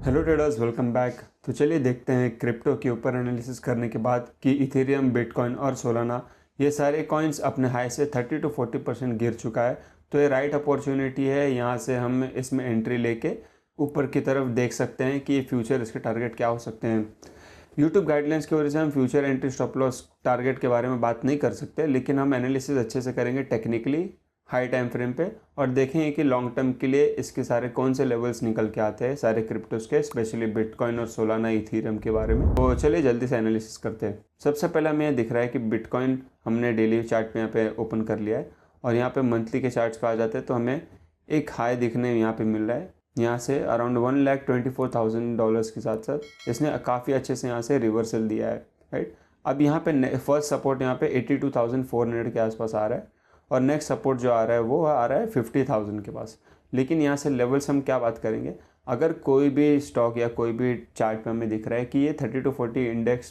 Hello traders, welcome back. तो चलिए देखते हैं क्रिप्टो के ऊपर एनालिसिस करने के बाद कि इथेरियम, बिटकॉइन और सोलाना ये सारे कॉइन्स अपने हाई से 30 to 40% गिर चुका है। तो ये राइट अपॉर्चुनिटी है, यहाँ से हम इसमें एंट्री लेके ऊपर की तरफ देख सकते हैं कि फ्यूचर इसके टारगेट क्या हो सकते हैं। यूट्यूब गाइडलाइंस की वजह से हम future entry, stop loss, target के बारे में बात नहीं कर सकते, लेकिन हम एनालिसिस अच्छे से करेंगे टेक्निकली हाई टाइम फ्रेम पे और देखेंगे कि लॉन्ग टर्म के लिए इसके सारे कौन से लेवल्स निकल के आते हैं सारे क्रिप्टोस के, स्पेशली बिटकॉइन और सोलाना, इथेरियम के बारे में। तो चलिए जल्दी से एनालिसिस करते हैं। सबसे पहले हमें दिख रहा है कि बिटकॉइन हमने डेली चार्ट पे यहाँ पे ओपन कर लिया है और यहाँ पे मंथली के चार्ट्स पे आ जाते हैं तो हमें एक हाई दिखने यहाँ पे मिल रहा है। यहाँ से अराउंड $1,24,000 के साथ साथ इसने काफ़ी अच्छे से यहाँ से रिवर्सल दिया है, राइट। अब यहाँ पे फर्स्ट सपोर्ट यहाँ पे 82,400 के आसपास आ रहा है और नेक्स्ट सपोर्ट जो आ रहा है वो आ रहा है 50,000 के पास। लेकिन यहाँ से लेवल्स हम क्या बात करेंगे, अगर कोई भी स्टॉक या कोई भी चार्ट पे हमें दिख रहा है कि ये 30 to 40 इंडेक्स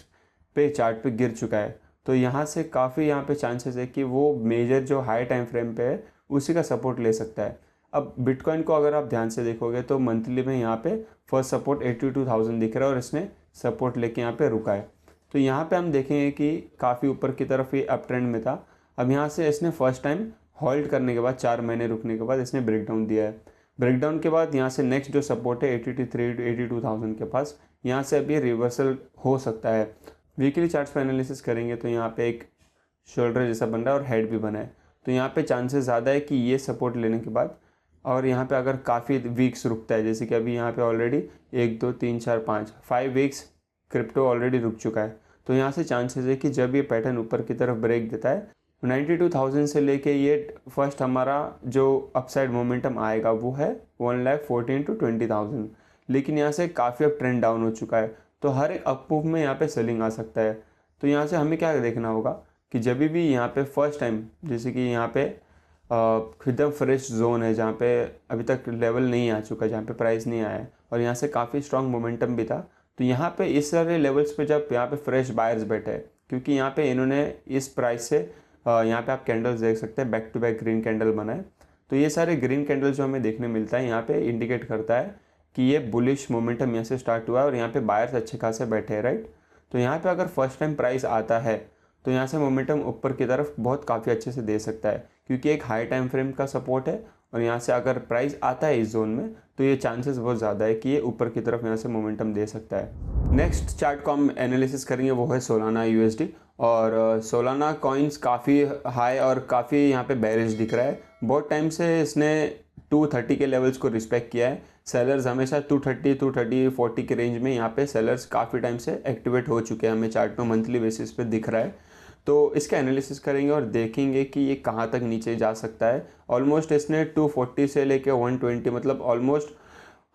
पे चार्ट पे गिर चुका है, तो यहाँ से काफ़ी यहाँ पे चांसेस है कि वो मेजर जो हाई टाइम फ्रेम पे है उसी का सपोर्ट ले सकता है। अब बिटकॉइन को अगर आप ध्यान से देखोगे तो मंथली में यहाँ पे फर्स्ट सपोर्ट 82,000 दिख रहा है और इसने सपोर्ट लेके यहाँ पे रुका है। तो यहाँ पे हम देखेंगे कि काफ़ी ऊपर की तरफ ये अप ट्रेंड में था। अब यहाँ से इसने फर्स्ट टाइम होल्ड करने के बाद 4 महीने रुकने के बाद इसने ब्रेकडाउन दिया है। ब्रेकडाउन के बाद यहाँ से नेक्स्ट जो सपोर्ट है 83 to 82,000 के पास, यहाँ से अभी रिवर्सल हो सकता है। वीकली चार्ट्स पर एनालिसिस करेंगे तो यहाँ पे एक शोल्डर जैसा बन रहा है और हेड भी बना है, तो यहाँ पे चांसेस ज़्यादा है कि ये सपोर्ट लेने के बाद और यहाँ पे अगर काफ़ी वीक्स रुकता है, जैसे कि अभी यहाँ पे ऑलरेडी 1 2 3 4 5 वीक्स क्रिप्टो ऑलरेडी रुक चुका है, तो यहाँ से चांसेस है कि जब ये पैटर्न ऊपर की तरफ ब्रेक देता है 92,000 से लेके ये फर्स्ट हमारा जो अपसाइड मोमेंटम आएगा वो है 1,14,000 to 20,000। लेकिन यहाँ से काफ़ी अब ट्रेंड डाउन हो चुका है, तो हर एक अप मूव में यहाँ पे सेलिंग आ सकता है। तो यहाँ से हमें क्या देखना होगा कि जब भी यहाँ पे फर्स्ट टाइम, जैसे कि यहाँ पे एकदम फ्रेश जोन है जहाँ पे अभी तक लेवल नहीं आ चुका, जहाँ पे प्राइस नहीं आया है और यहाँ से काफ़ी स्ट्रॉन्ग मोमेंटम भी था, तो यहाँ पे इस सारे लेवल्स पे जब यहाँ पे फ्रेश बायर्स बैठे हैं, क्योंकि यहाँ पे इन्होंने इस प्राइस से यहाँ पे आप कैंडल्स देख सकते हैं, back to back green candle बना है। तो ये सारे ग्रीन कैंडल जो हमें देखने मिलता है यहाँ पे इंडिकेट करता है कि ये बुलिश मोमेंटम यहाँ से स्टार्ट हुआ है और यहाँ पे बायर्स अच्छे खासे बैठे हैं, राइट। तो यहाँ पे अगर फर्स्ट टाइम प्राइस आता है तो यहाँ से मोमेंटम ऊपर की तरफ बहुत काफ़ी अच्छे से दे सकता है, क्योंकि एक हाई टाइम फ्रेम का सपोर्ट है और यहाँ से अगर प्राइस आता है इस जोन में तो ये चांसेस बहुत ज़्यादा है कि ये ऊपर की तरफ यहाँ से मोमेंटम दे सकता है। नेक्स्ट चार्ट को हम एनालिसिस करेंगे वो है सोलाना यूएसडी। और सोलाना कॉइन्स काफ़ी हाई और काफ़ी यहाँ पे बेरिश दिख रहा है। बहुत टाइम से इसने 230 के लेवल्स को रिस्पेक्ट किया है। सेलर्स हमेशा 230, 40 के रेंज में यहाँ पे सेलर्स काफ़ी टाइम से एक्टिवेट हो चुके हैं, हमें चार्ट में मंथली बेसिस पे दिख रहा है। तो इसका एनालिसिस करेंगे और देखेंगे कि ये कहाँ तक नीचे जा सकता है। ऑलमोस्ट इसने 240 से लेके 120, मतलब ऑलमोस्ट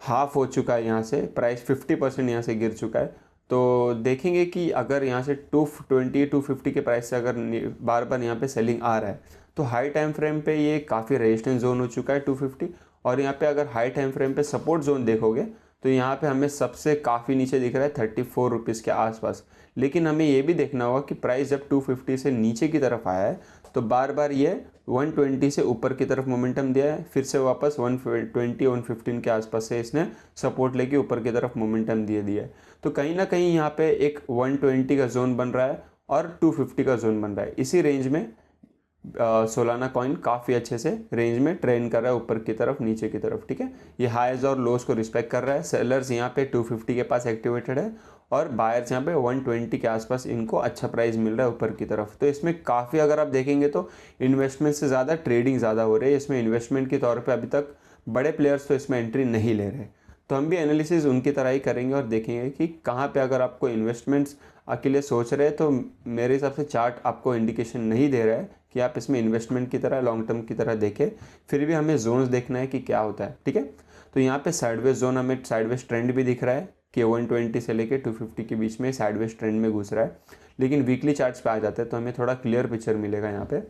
हाफ हो चुका है, यहाँ से प्राइस 50% यहाँ से गिर चुका है। तो देखेंगे कि अगर यहाँ से 220, 250 के प्राइस से अगर बार बार यहाँ पे सेलिंग आ रहा है तो हाई टाइम फ्रेम पे ये काफ़ी रेजिस्टेंस जोन हो चुका है 250, और यहाँ पे अगर हाई टाइम फ्रेम पे सपोर्ट जोन देखोगे तो यहाँ पे हमें सबसे काफ़ी नीचे दिख रहा है 34 रुपीज़ के आसपास। लेकिन हमें ये भी देखना होगा कि प्राइस जब 250 से नीचे की तरफ आया है तो बार बार ये 120 से ऊपर की तरफ मोमेंटम दिया है, फिर से वापस 120, 115 के आसपास से इसने सपोर्ट लेके ऊपर की तरफ मोमेंटम दिया है। तो कहीं ना कहीं यहाँ पे एक 120 का जोन बन रहा है और 250 का जोन बन रहा है। इसी रेंज में सोलाना कॉइन काफ़ी अच्छे से रेंज में ट्रेंड कर रहा है ऊपर की तरफ, नीचे की तरफ, ठीक है। ये हाईज और लोज को रिस्पेक्ट कर रहा है। सेलर्स यहाँ पे 250 के पास एक्टिवेटेड है और बायर्स यहाँ पे 120 के आसपास इनको अच्छा प्राइस मिल रहा है ऊपर की तरफ। तो इसमें काफ़ी अगर आप देखेंगे तो इन्वेस्टमेंट से ज़्यादा ट्रेडिंग ज़्यादा हो रही है। इसमें इन्वेस्टमेंट के तौर पर अभी तक बड़े प्लेयर्स तो इसमें एंट्री नहीं ले रहे। तो हम भी एनालिसिस उनकी तरह ही करेंगे और देखेंगे कि कहाँ पे अगर आपको इन्वेस्टमेंट्स के लिए सोच रहे हैं तो मेरे हिसाब से चार्ट आपको इंडिकेशन नहीं दे रहा है कि आप इसमें इन्वेस्टमेंट की तरह, लॉन्ग टर्म की तरह देखें। फिर भी हमें जोन्स देखना है कि क्या होता है, ठीक है। तो यहाँ पे साइडवेज जोन, हमें साइडवेज ट्रेंड भी दिख रहा है कि 120 से लेके 250 के बीच में साइडवेज ट्रेंड में घुस रहा है। लेकिन वीकली चार्ट्स पे आ जाते हैं तो हमें थोड़ा क्लियर पिक्चर मिलेगा। यहाँ पे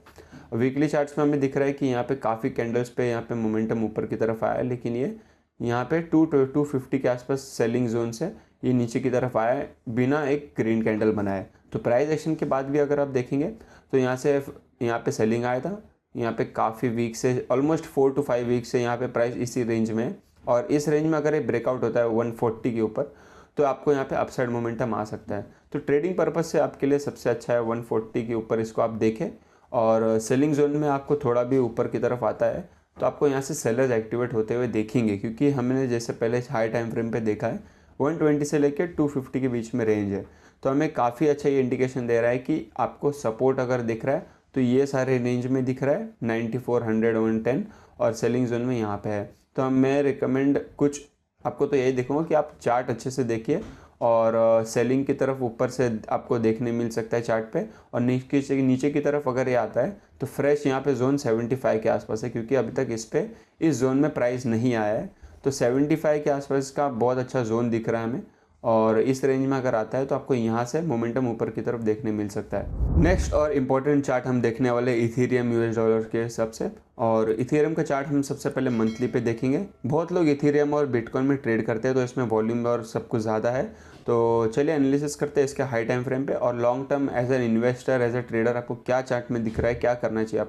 वीकली चार्ट्स में हमें दिख रहा है कि यहाँ पे काफ़ी कैंडल्स पे यहाँ पे मोमेंटम ऊपर की तरफ आया है, लेकिन ये यहाँ पे 250 के आसपास सेलिंग जोन से ये नीचे की तरफ आया है बिना एक ग्रीन कैंडल बनाए। तो प्राइस एक्शन के बाद भी अगर आप देखेंगे तो यहाँ पे सेलिंग आया था। यहाँ पे काफ़ी वीक से ऑलमोस्ट 4 to 5 वीक से यहाँ पे प्राइस इसी रेंज में और इस रेंज में अगर ये ब्रेकआउट होता है 140 के ऊपर तो आपको यहाँ पे अपसाइड मोमेंटम आ सकता है। तो ट्रेडिंग पर्पज़ से आपके लिए सबसे अच्छा है 140 के ऊपर इसको आप देखें, और सेलिंग जोन में आपको थोड़ा भी ऊपर की तरफ आता है तो आपको यहाँ से सेलर्स एक्टिवेट होते हुए देखेंगे, क्योंकि हमने जैसे पहले हाई टाइम फ्रेम पे देखा है 120 से लेकर 250 के बीच में रेंज है। तो हमें काफ़ी अच्छा ये इंडिकेशन दे रहा है कि आपको सपोर्ट अगर दिख रहा है तो ये सारे रेंज में दिख रहा है 9400 110, और सेलिंग जोन में यहाँ पे है। तो मैं रिकमेंड कुछ आपको तो यही देखूँगा कि आप चार्ट अच्छे से देखिए, और सेलिंग की तरफ ऊपर से आपको देखने मिल सकता है चार्ट पे, और नीचे की तरफ अगर ये आता है तो फ्रेश यहाँ पे जोन 75 के आसपास है, क्योंकि अभी तक इस जोन में प्राइस नहीं आया है। तो 75 के आसपास का बहुत अच्छा जोन दिख रहा है हमें, और इस रेंज में अगर आता है तो आपको यहाँ से मोमेंटम ऊपर की तरफ देखने मिल सकता है। नेक्स्ट और इम्पोर्टेंट चार्ट हम देखने वाले इथेरियम यूएस डॉलर के हिसाब से, और इथेरियम का चार्ट हम सबसे पहले मंथली पे देखेंगे। बहुत लोग इथेरियम और बिटकॉइन में ट्रेड करते हैं तो इसमें वॉल्यूम और सब कुछ ज़्यादा है। तो चलिए एनालिसिस करते हैं इसके हाई टाइम फ्रेम पे, और long term as an investor as a trader आपको क्या चार्ट में दिख रहा है, क्या करना चाहिए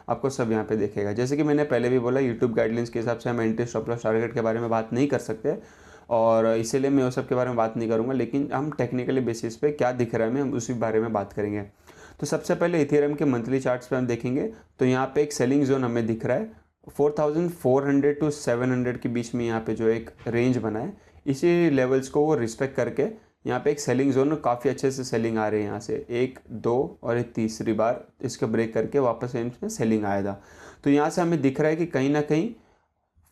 आपको सब यहाँ पे देखेगा। जैसे कि मैंने पहले भी बोला, यूट्यूब गाइडलाइंस के हिसाब से हम एंट्री स्टॉप लॉस टारगेट के बारे में बात नहीं कर सकते, और इसीलिए मैं उस सब के बारे में बात नहीं करूँगा, लेकिन हम टेक्निकली बेसिस पे क्या दिख रहा है हमें हम उसी बारे में बात करेंगे। तो सबसे पहले इथेरियम के मंथली चार्ट्स पे हम देखेंगे तो यहाँ पे एक सेलिंग जोन हमें दिख रहा है 4400 टू 700 के बीच में। यहाँ पे जो एक रेंज बना है इसी लेवल्स को वो रिस्पेक्ट करके यहाँ पे एक सेलिंग जोन काफ़ी अच्छे से सेलिंग आ रही है। यहाँ से 1 2 और एक तीसरी बार इसको ब्रेक करके वापस इसमें सेलिंग आया था। तो यहाँ से हमें दिख रहा है कि कहीं ना कहीं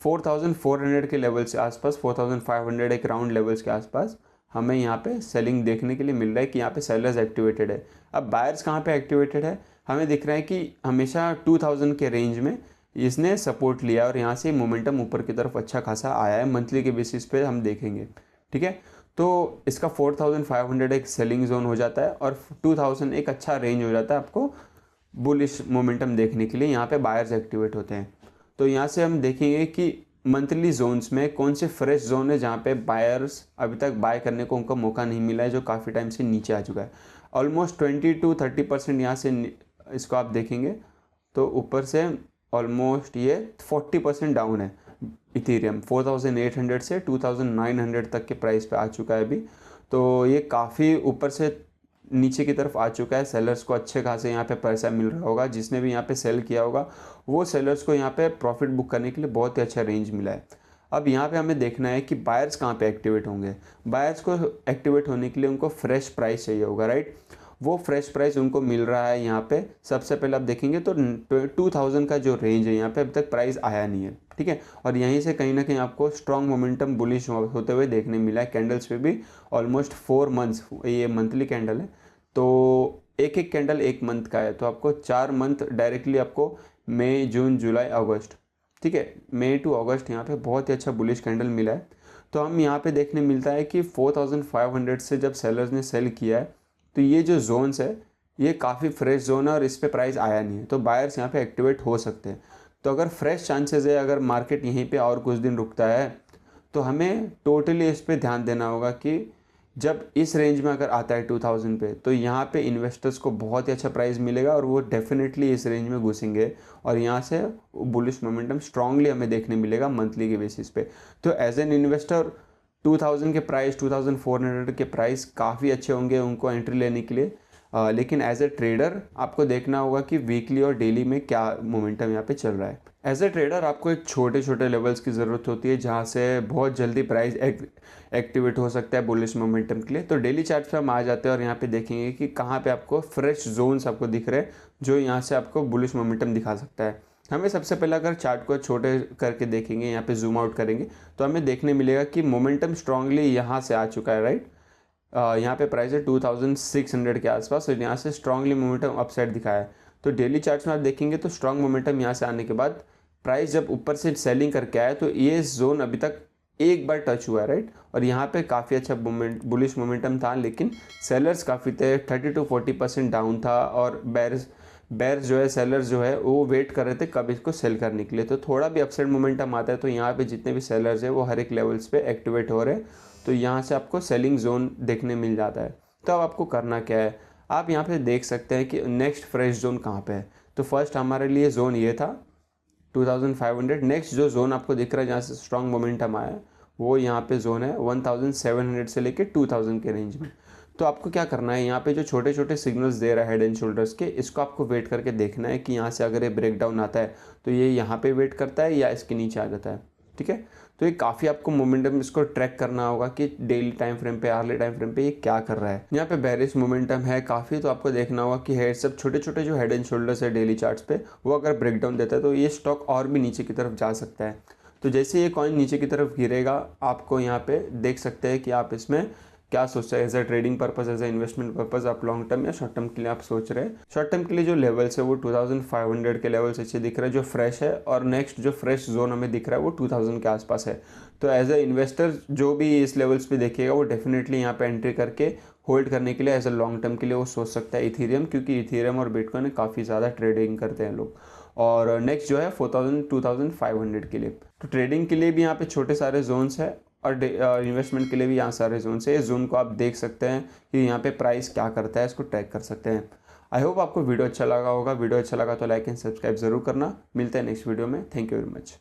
4400 के लेवल से आसपास, 4500 एक राउंड लेवल्स के आसपास हमें यहाँ पे सेलिंग देखने के लिए मिल रहा है कि यहाँ पे सेलर्स एक्टिवेटेड है। अब बायर्स कहाँ पे एक्टिवेटेड है, हमें दिख रहा है कि हमेशा 2000 के रेंज में इसने सपोर्ट लिया और यहाँ से मोमेंटम ऊपर की तरफ अच्छा खासा आया है। मंथली के बेसिस पे हम देखेंगे, ठीक है। तो इसका 4500 एक सेलिंग जोन हो जाता है और 2000 एक अच्छा रेंज हो जाता है आपको बुलिश मोमेंटम देखने के लिए। यहाँ पे बायर्स एक्टिवेट होते हैं। तो यहाँ से हम देखेंगे कि मंथली जोन्स में कौन से फ्रेश जोन है जहाँ पे बायर्स अभी तक बाय करने को उनको मौका नहीं मिला है, जो काफ़ी टाइम से नीचे आ चुका है। ऑलमोस्ट 20 to 30% यहाँ से इसको आप देखेंगे तो ऊपर से ऑलमोस्ट ये 40% डाउन है। इथेरियम 4800 से 2900 तक के प्राइस पे आ चुका है अभी। तो ये काफ़ी ऊपर से नीचे की तरफ आ चुका है। सेलर्स को अच्छे खासे यहाँ पे पैसा मिल रहा होगा, जिसने भी यहाँ पे सेल किया होगा वो सेलर्स को यहाँ पे प्रॉफिट बुक करने के लिए बहुत ही अच्छा रेंज मिला है। अब यहाँ पे हमें देखना है कि बायर्स कहाँ पे एक्टिवेट होंगे। बायर्स को एक्टिवेट होने के लिए उनको फ्रेश प्राइस चाहिए होगा, राइट। वो फ्रेश प्राइस उनको मिल रहा है यहाँ पे। सबसे पहले आप देखेंगे तो 2000 का जो रेंज है यहाँ पे अभी तक प्राइस आया नहीं है, ठीक है। और यहीं से कहीं ना कहीं आपको स्ट्रॉन्ग मोमेंटम बुलिश होते हुए देखने मिला है। कैंडल्स पे भी ऑलमोस्ट 4 मंथ्स, ये मंथली कैंडल है तो एक एक कैंडल 1 मंथ का है, तो आपको 4 मंथ डायरेक्टली आपको मई जून जुलाई अगस्त, ठीक है, मई टू अगस्त यहाँ पे बहुत ही अच्छा बुलिश कैंडल मिला है। तो हम यहाँ पे देखने मिलता है कि 4500 से जब सेलर्स ने सेल किया है तो ये जो जोन्स है ये काफ़ी फ्रेश जोन है और इस पर प्राइस आया नहीं है, तो बायर्स यहाँ पे एक्टिवेट हो सकते हैं। तो अगर फ्रेश चांसेस है, अगर मार्केट यहीं पे और कुछ दिन रुकता है तो हमें टोटली इस पर ध्यान देना होगा कि जब इस रेंज में अगर आता है 2000 पे तो यहाँ पे इन्वेस्टर्स को बहुत ही अच्छा प्राइस मिलेगा और वो डेफिनेटली इस रेंज में घुसेंगे और यहाँ से बुलिश मोमेंटम स्ट्रांगली हमें देखने मिलेगा मंथली के बेसिस पे। तो एज एन इन्वेस्टर 2000 के प्राइस, 2400 के प्राइस काफ़ी अच्छे होंगे उनको एंट्री लेने के लिए। लेकिन एज ए ट्रेडर आपको देखना होगा कि वीकली और डेली में क्या मोमेंटम यहाँ पे चल रहा है। एज ए ट्रेडर आपको एक छोटे छोटे लेवल्स की ज़रूरत होती है जहाँ से बहुत जल्दी प्राइस एक्टिवेट हो सकता है बुलिश मोमेंटम के लिए। तो डेली चार्ट पे हम आ जाते हैं और यहाँ पे देखेंगे कि कहाँ पे आपको फ्रेश जोन्स आपको दिख रहे हैं जो यहाँ से आपको बुलिश मोमेंटम दिखा सकता है। हमें सबसे पहले अगर चार्ट को छोटे करके देखेंगे, यहाँ पे जूम आउट करेंगे तो हमें देखने मिलेगा कि मोमेंटम स्ट्रांगली यहाँ से आ चुका है, राइट। यहाँ पे प्राइस है 2600 के आसपास और यहाँ से स्ट्रांगली मोमेंटम अपसाइड दिखाया है। तो डेली चार्ट्स में आप देखेंगे तो स्ट्रांग मोमेंटम यहाँ से आने के बाद प्राइस जब ऊपर से सेलिंग करके आया तो ये जोन अभी तक एक बार टच हुआ है, राइट। और यहाँ पे काफ़ी अच्छा बुलिश मोमेंटम था, लेकिन सेलर्स काफ़ी थे, 30 to 40% डाउन था और बेयर्स जो है, सेलर्स जो है वो वेट कर रहे थे कब इसको सेल करने के लिए। तो थोड़ा भी अपसाइड मोमेंटम आता है तो यहाँ पे जितने भी सेलर्स है वो हर एक लेवल्स पे एक्टिवेट हो रहे हैं, तो यहाँ से आपको सेलिंग जोन देखने मिल जाता है। तो अब आपको करना क्या है, आप यहाँ पे देख सकते हैं कि नेक्स्ट फ्रेश जोन कहाँ पे है। तो फर्स्ट हमारे लिए जोन ये था 2500। नेक्स्ट जो जोन आपको दिख रहा है जहाँ से स्ट्रॉन्ग मोमेंटम आया है वो यहाँ पे जोन है 1700 से लेके 2000 के रेंज में। तो आपको क्या करना है, यहाँ पे जो छोटे छोटे सिग्नल्स दे रहा है हेड एंड शोल्डर्स के, इसको आपको वेट करके देखना है कि यहाँ से अगर ये ब्रेक डाउन आता है तो ये यहाँ पे वेट करता है या इसके नीचे आ जाता है। ठीक है, तो ये काफ़ी आपको मोमेंटम इसको ट्रैक करना होगा कि डेली टाइम फ्रेम पे, आर्ली टाइम फ्रेम पे ये क्या कर रहा है। यहाँ पे बेरिश मोमेंटम है काफ़ी, तो आपको देखना होगा कि हेड सब छोटे छोटे जो हेड एंड शोल्डर्स है डेली चार्ट्स पे, वो अगर ब्रेक डाउन देता है तो ये स्टॉक और भी नीचे की तरफ जा सकता है। तो जैसे ये कॉइन नीचे की तरफ गिरेगा, आपको यहाँ पे देख सकते हैं कि आप इसमें क्या सोचते हैं, as a trading purpose, as a investment purpose आप लॉन्ग टर्म या शॉर्ट टर्म के लिए आप सोच रहे हैं। शॉर्ट टर्म के लिए जो लेवल्स है वो 2500 के लेवल्स अच्छे दिख रहे हैं जो फ्रेश है, और नेक्स्ट जो फ्रेश जोन हमें दिख रहा है वो 2000 के आसपास है। तो एज अ इन्वेस्टर जो भी इस लेवल्स पे देखेगा वो डेफिनेटली यहाँ पे एंट्री करके होल्ड करने के लिए एज अ लॉन्ग टर्म के लिए वो सोच सकता है इथेरियम, क्योंकि इथेरियम और बिटकॉइन काफ़ी ज़्यादा ट्रेडिंग करते हैं लोग। और नेक्स्ट जो है 2500 के लिए, तो ट्रेडिंग के लिए भी यहाँ पे छोटे सारे जोन्स है और इन्वेस्टमेंट के लिए भी यहाँ सारे जोन है। इस जोन को आप देख सकते हैं कि यहाँ पे प्राइस क्या करता है, इसको ट्रैक कर सकते हैं। आई होप आपको वीडियो अच्छा लगा होगा। वीडियो अच्छा लगा तो लाइक एंड सब्सक्राइब जरूर करना। मिलते हैं नेक्स्ट वीडियो में। Thank you very much.